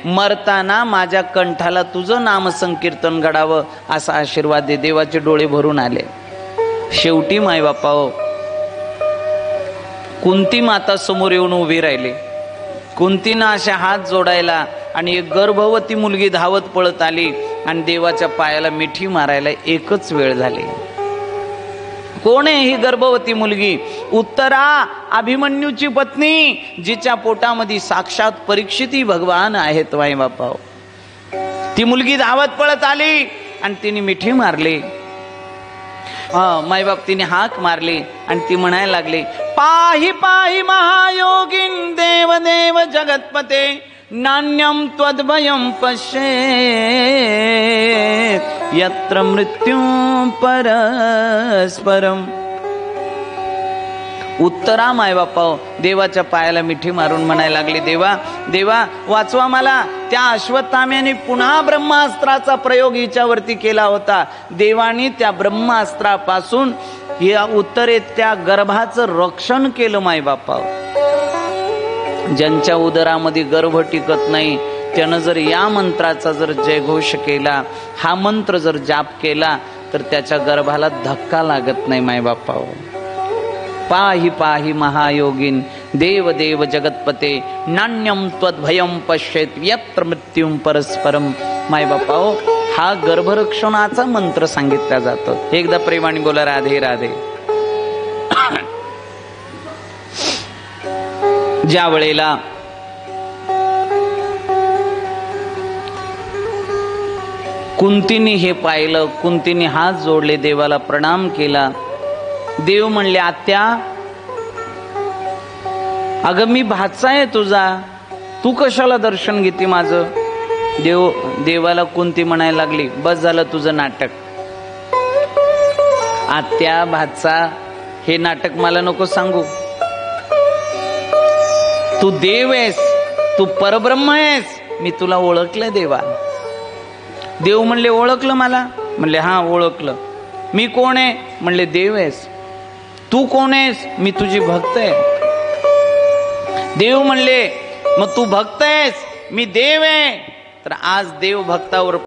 मरताना माझ्या कंठाला तुझं नाम संकीर्तन घडावं असा आशीर्वाद दे. देवाचे डोळे भरून आले. शेवटी मायबापाओ, कुंती माता समोर येऊन उभी राहिली. कुंतीनं अशा हात जोडायला आणि एक गर्भवती मुलगी धावत पळत आली आणि देवाच्या पायाला मिठी मारायला एकच वेळ झाली. कोण आहे ही गर्भवती मुलगी? उत्तरा, अभिमन्यूची पत्नी, जिच्या पोटामध्ये साक्षात परीक्षिती भगवान आहेत. माई बापा, ती मुलगी धावत पळत आली आणि तिने मिठी मारली. मायबाप तिने हाक मारली आणि ती म्हणायला लागली, पाहि पाहि महायोगिन देव देव जगतपते, नान्यम त्वद्भयं पश्येत् यत्र मृत्युं परस्परम. उत्तरा मायबापा देवाच्या पायाला मिठी मारून म्हणायला लागली, देवा देवा वाचवा मला. त्या अश्वत्थाम्याने पुन्हा ब्रह्मास्त्राचा प्रयोग हिच्यावरती केला होता. देवाने त्या ब्रह्मास्त्रापासून या उत्तरेत त्या गर्भाचं रक्षण केलं. मायबापा, ज्यांच्या उदरामध्ये गर्भ टिकत नाही त्यानं जर या मंत्राचा जर जयघोष केला, हा मंत्र जर जाप केला तर त्याच्या गर्भाला धक्का लागत नाही. मायबापा, पाहि पाहि महायोगिन देव देव जगतपते, नान्यम त्वद्भयं पश्येत् यत्र मृत्युं परस्परम. मायबापा, हा गर्भरक्षणाचा मंत्र सांगितला जातो. एकदा प्रेमाने बोला, राधे राधे. ज्या वेळेला कुंतीने हे पाहिलं, कुंतीने हात जोडले, देवाला प्रणाम केला. देव म्हणले, आत्या, अगं मी भाचा आहे तुझा, तू कशाला दर्शन घेते माझं? देवाला कुंती म्हणायला लागली, बस झालं तुझं नाटक. आत्या भाचा हे नाटक मला नको सांगू. तू देव आहेस, तू परब्रह्म आहेस, मी तुला ओळखलं देवा. देव म्हणले, ओळखलं मला? म्हणले, हा ओळखलं. मी कोण आहे? म्हणले, देव आहेस. तू कोण आहेस? मी तुझी भक्त आहे. देव म्हणले, मग तू भक्त आहेस, मी देव आहे. तर आज देव भक्तावर